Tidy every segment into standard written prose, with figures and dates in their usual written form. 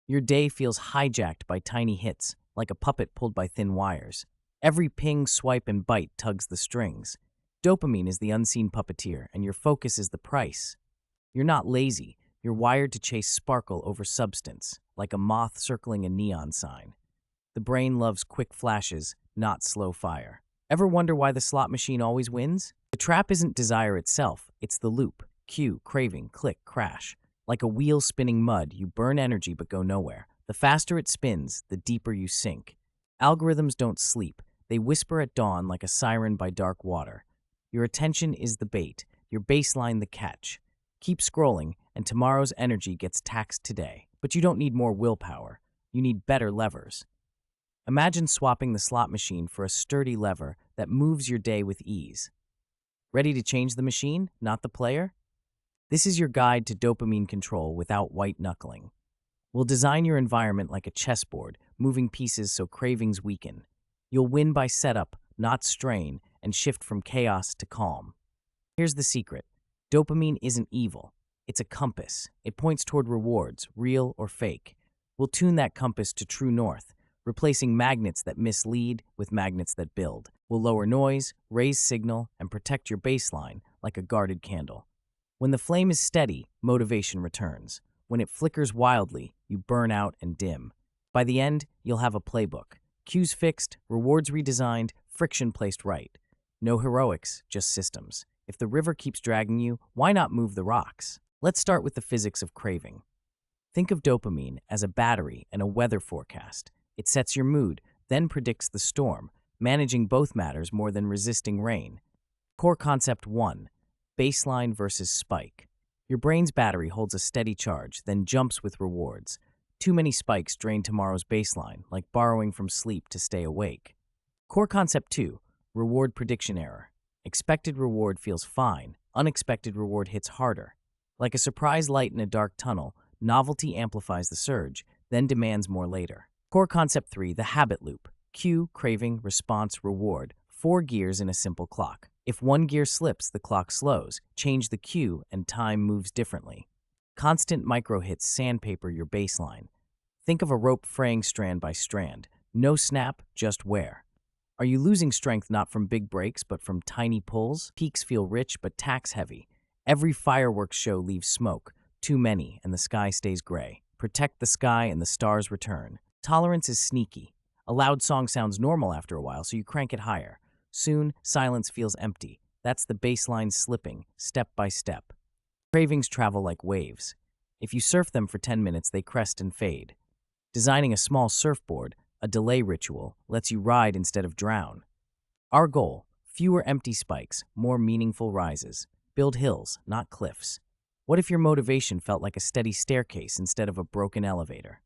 Your day feels hijacked by tiny hits, like a puppet pulled by thin wires. Every ping, swipe, and bite tugs the strings. Dopamine is the unseen puppeteer, and your focus is the price. You're not lazy. You're wired to chase sparkle over substance, like a moth circling a neon sign. The brain loves quick flashes, not slow fire. Ever wonder why the slot machine always wins? The trap isn't desire itself, it's the loop. Cue, craving, click, crash. Like a wheel spinning mud, you burn energy but go nowhere. The faster it spins, the deeper you sink. Algorithms don't sleep. They whisper at dawn like a siren by dark water. Your attention is the bait, your baseline the catch. Keep scrolling, and tomorrow's energy gets taxed today. But you don't need more willpower. You need better levers. Imagine swapping the slot machine for a sturdy lever that moves your day with ease. Ready to change the machine, not the player? This is your guide to dopamine control without white-knuckling. We'll design your environment like a chessboard, moving pieces so cravings weaken. You'll win by setup, not strain, and shift from chaos to calm. Here's the secret. Dopamine isn't evil. It's a compass. It points toward rewards, real or fake. We'll tune that compass to true north, replacing magnets that mislead with magnets that build. We'll lower noise, raise signal, and protect your baseline like a guarded candle. When the flame is steady, motivation returns. When it flickers wildly, you burn out and dim. By the end, you'll have a playbook. Cues fixed, rewards redesigned, friction placed right. No heroics, just systems. If the river keeps dragging you, why not move the rocks? Let's start with the physics of craving. Think of dopamine as a battery and a weather forecast. It sets your mood, then predicts the storm. Managing both matters more than resisting rain. Core concept 1. Baseline versus spike. Your brain's battery holds a steady charge, then jumps with rewards. Too many spikes drain tomorrow's baseline, like borrowing from sleep to stay awake. Core concept 2. Reward prediction error. Expected reward feels fine. Unexpected reward hits harder. Like a surprise light in a dark tunnel, novelty amplifies the surge, then demands more later. Core concept 3. The habit loop. Cue, craving, response, reward. 4 gears in a simple clock. If one gear slips, the clock slows. Change the cue, and time moves differently. Constant micro-hits sandpaper your baseline. Think of a rope fraying strand by strand. No snap, just wear. Are you losing strength not from big breaks, but from tiny pulls? Peaks feel rich, but tax-heavy. Every fireworks show leaves smoke. Too many, and the sky stays gray. Protect the sky, and the stars return. Tolerance is sneaky. A loud song sounds normal after a while, so you crank it higher. Soon, silence feels empty. That's the baseline slipping, step by step. Cravings travel like waves. If you surf them for 10 minutes, they crest and fade. Designing a small surfboard, a delay ritual, lets you ride instead of drown. Our goal: fewer empty spikes, more meaningful rises. Build hills, not cliffs. What if your motivation felt like a steady staircase instead of a broken elevator?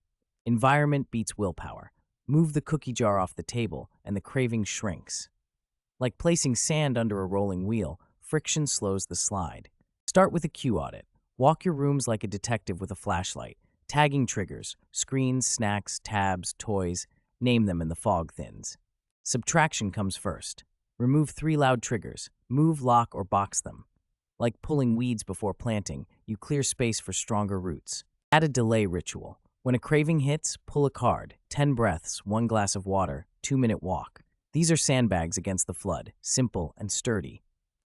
Environment beats willpower. Move the cookie jar off the table, and the craving shrinks. Like placing sand under a rolling wheel, friction slows the slide. Start with a cue audit. Walk your rooms like a detective with a flashlight, tagging triggers, screens, snacks, tabs, toys. Name them and the fog thins. Subtraction comes first. Remove 3 loud triggers. Move, lock, or box them. Like pulling weeds before planting, you clear space for stronger roots. Add a delay ritual. When a craving hits, pull a card. 10 breaths, 1 glass of water, 2-minute walk. These are sandbags against the flood, simple and sturdy.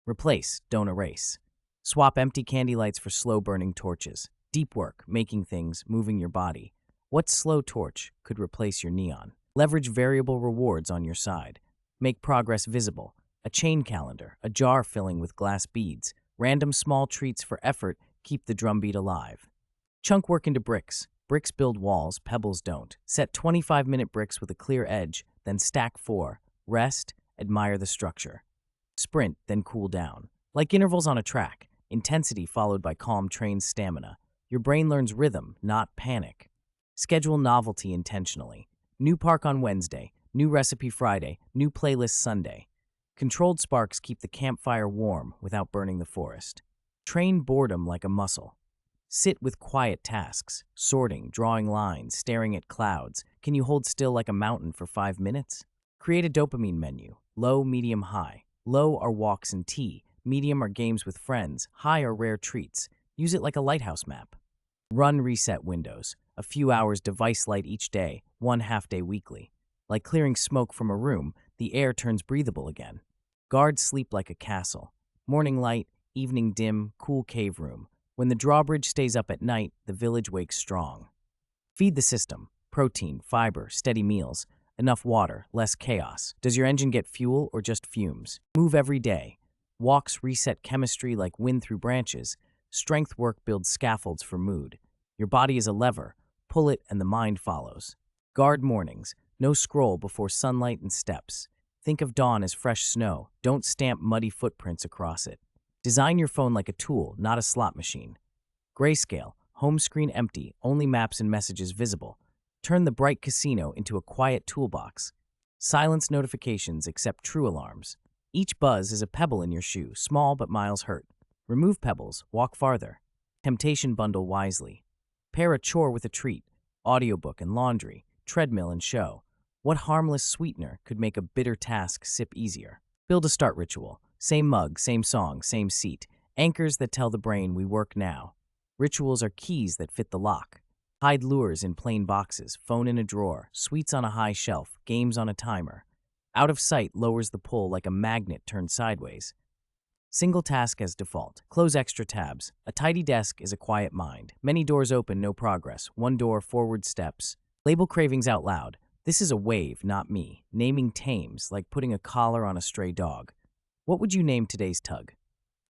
Replace, don't erase. Swap empty candy lights for slow-burning torches. Deep work, making things, moving your body. What slow torch could replace your neon? Leverage variable rewards on your side. Make progress visible. A chain calendar, a jar filling with glass beads. Random small treats for effort keep the drumbeat alive. Chunk work into bricks. Bricks build walls, pebbles don't. Set 25-minute bricks with a clear edge, then stack 4. Rest, admire the structure. Sprint, then cool down. Like intervals on a track, intensity followed by calm trains stamina. Your brain learns rhythm, not panic. Schedule novelty intentionally. New park on Wednesday, new recipe Friday, new playlist Sunday. Controlled sparks keep the campfire warm without burning the forest. Train boredom like a muscle. Sit with quiet tasks, sorting, drawing lines, staring at clouds. Can you hold still like a mountain for 5 minutes? Create a dopamine menu. Low, medium, high. Low are walks and tea. Medium are games with friends. High are rare treats. Use it like a lighthouse map. Run reset windows. a few hours device light each day, one half-day weekly. Like clearing smoke from a room, the air turns breathable again. Guard sleep like a castle. Morning light, evening dim, cool cave room. When the drawbridge stays up at night, the village wakes strong. Feed the system. Protein, fiber, steady meals. Enough water, less chaos. Does your engine get fuel or just fumes? Move every day. Walks reset chemistry like wind through branches. Strength work builds scaffolds for mood. Your body is a lever. Pull it and the mind follows. Guard mornings. No scroll before sunlight and steps. Think of dawn as fresh snow. Don't stamp muddy footprints across it. Design your phone like a tool, not a slot machine. Grayscale. Home screen empty, only maps and messages visible. Turn the bright casino into a quiet toolbox. Silence notifications except true alarms. Each buzz is a pebble in your shoe, small but miles hurt. Remove pebbles, walk farther. Temptation bundle wisely. Pair a chore with a treat, audiobook and laundry, treadmill and show. What harmless sweetener could make a bitter task sip easier? Build a start ritual. Same mug, same song, same seat. Anchors that tell the brain we work now. Rituals are keys that fit the lock. Hide lures in plain boxes, phone in a drawer, sweets on a high shelf, games on a timer. Out of sight lowers the pull like a magnet turned sideways. Single task as default. Close extra tabs. A tidy desk is a quiet mind. Many doors open, no progress. One door, forward steps. Label cravings out loud. This is a wave, not me. Naming tames, like putting a collar on a stray dog. What would you name today's tug?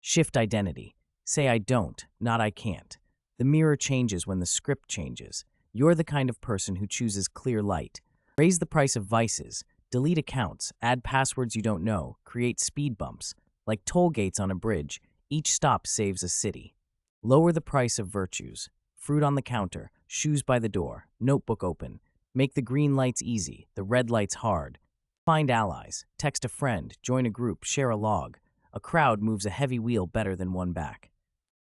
Shift identity. Say I don't, not I can't. The mirror changes when the script changes. You're the kind of person who chooses clear light. Raise the price of vices. Delete accounts. Add passwords you don't know. Create speed bumps. Like toll gates on a bridge, each stop saves a city. Lower the price of virtues. Fruit on the counter. Shoes by the door. Notebook open. Make the green lights easy. The red lights hard. Find allies. Text a friend. Join a group. Share a log. A crowd moves a heavy wheel better than one back.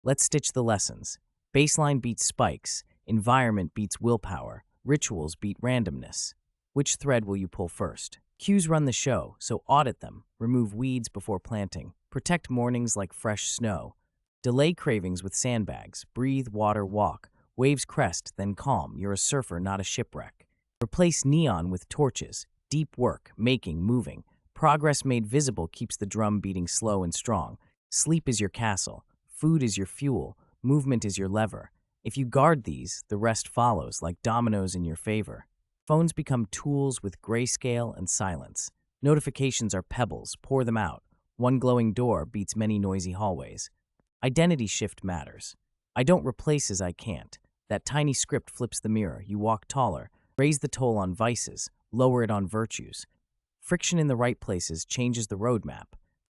Let's stitch the lessons. Baseline beats spikes. Environment beats willpower. Rituals beat randomness. Which thread will you pull first? Cues run the show, so audit them. Remove weeds before planting. Protect mornings like fresh snow. Delay cravings with sandbags. Breathe, water, walk. Waves crest, then calm. You're a surfer, not a shipwreck. Replace neon with torches. Deep work, making, moving. Progress made visible keeps the drum beating slow and strong. Sleep is your castle. Food is your fuel. Movement is your lever. If you guard these, the rest follows like dominoes in your favor. Phones become tools with grayscale and silence. Notifications are pebbles, pour them out. One glowing door beats many noisy hallways. Identity shift matters. I don't replace as I can't. That tiny script flips the mirror. You walk taller. Raise the toll on vices. Lower it on virtues. Friction in the right places changes the roadmap.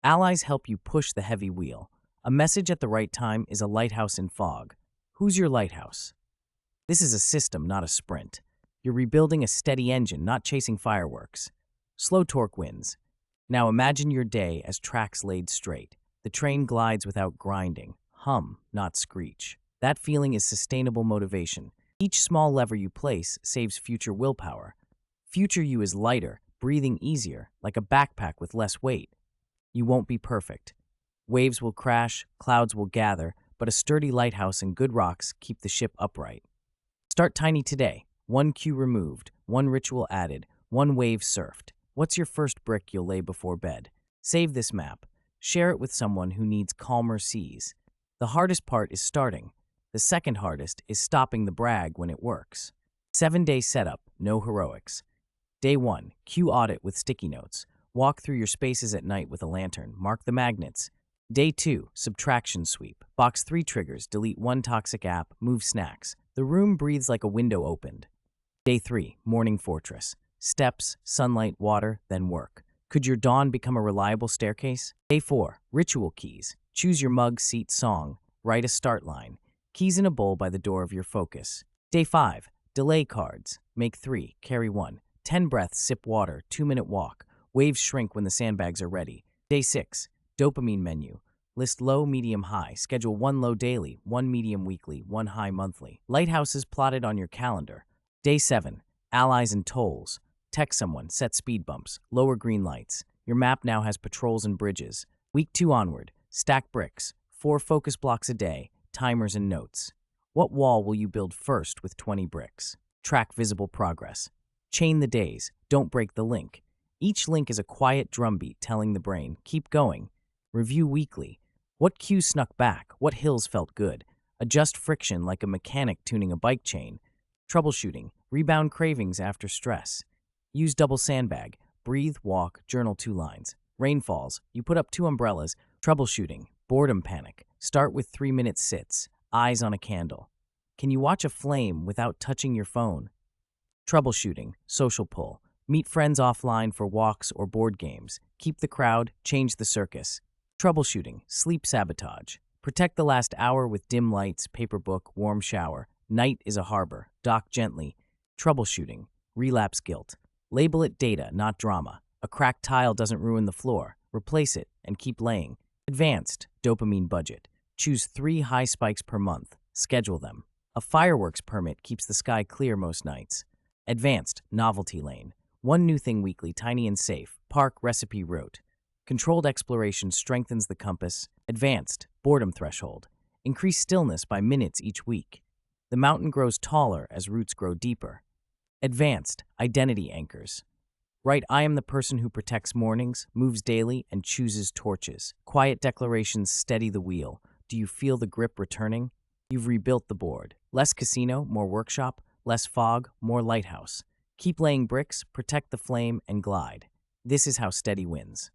Allies help you push the heavy wheel. A message at the right time is a lighthouse in fog. Who's your lighthouse? This is a system, not a sprint. You're rebuilding a steady engine, not chasing fireworks. Slow torque wins. Now imagine your day as tracks laid straight. The train glides without grinding. Hum, not screech. That feeling is sustainable motivation. Each small lever you place saves future willpower. Future you is lighter, breathing easier, like a backpack with less weight. You won't be perfect. Waves will crash, clouds will gather, but a sturdy lighthouse and good rocks keep the ship upright. Start tiny today. One cue removed, one ritual added, one wave surfed. What's your first brick you'll lay before bed? Save this map. Share it with someone who needs calmer seas. The hardest part is starting. The second hardest is stopping the brag when it works. 7-day setup, no heroics. Day 1, cue audit with sticky notes. Walk through your spaces at night with a lantern. Mark the magnets. Day 2, subtraction sweep. Box 3 triggers, delete 1 toxic app, move snacks. The room breathes like a window opened. Day 3, morning fortress. Steps, sunlight, water, then work. Could your dawn become a reliable staircase? Day 4, ritual keys. Choose your mug, seat, song. Write a start line. Keys in a bowl by the door of your focus. Day 5, delay cards. Make 3, carry 1. 10 breaths, sip water, 2-minute walk. Waves shrink when the sandbags are ready. Day 6, dopamine menu. List low, medium, high. Schedule 1 low daily, 1 medium weekly, 1 high monthly. Lighthouses plotted on your calendar. Day 7, allies and tolls. Text someone, set speed bumps, lower green lights. Your map now has patrols and bridges. Week 2 onward, stack bricks, 4 focus blocks a day, timers and notes. What wall will you build first with 20 bricks? Track visible progress. Chain the days. Don't break the link. Each link is a quiet drumbeat telling the brain, keep going. Review weekly. What cues snuck back? What hills felt good? Adjust friction like a mechanic tuning a bike chain. Troubleshooting. Rebound cravings after stress. Use double sandbag. Breathe, walk, journal 2 lines. Rainfalls. You put up 2 umbrellas. Troubleshooting. Boredom panic. Start with 3-minute sits. Eyes on a candle. Can you watch a flame without touching your phone? Troubleshooting. Social pull. Meet friends offline for walks or board games. Keep the crowd. Change the circus. Troubleshooting. Sleep sabotage. Protect the last hour with dim lights, paper book, warm shower. Night is a harbor. Dock gently. Troubleshooting. Relapse guilt. Label it data, not drama. A cracked tile doesn't ruin the floor. Replace it and keep laying. Advanced. Dopamine budget. Choose 3 high spikes per month. Schedule them. A fireworks permit keeps the sky clear most nights. Advanced. Novelty lane. 1 new thing weekly, tiny and safe. Park recipe rote. Controlled exploration strengthens the compass. Advanced. Boredom threshold. Increase stillness by minutes each week. The mountain grows taller as roots grow deeper. Advanced. Identity anchors. Write, I am the person who protects mornings, moves daily, and chooses torches. Quiet declarations steady the wheel. Do you feel the grip returning? You've rebuilt the board. Less casino, more workshop. Less fog, more lighthouse. Keep laying bricks, protect the flame, and glide. This is how steady wins.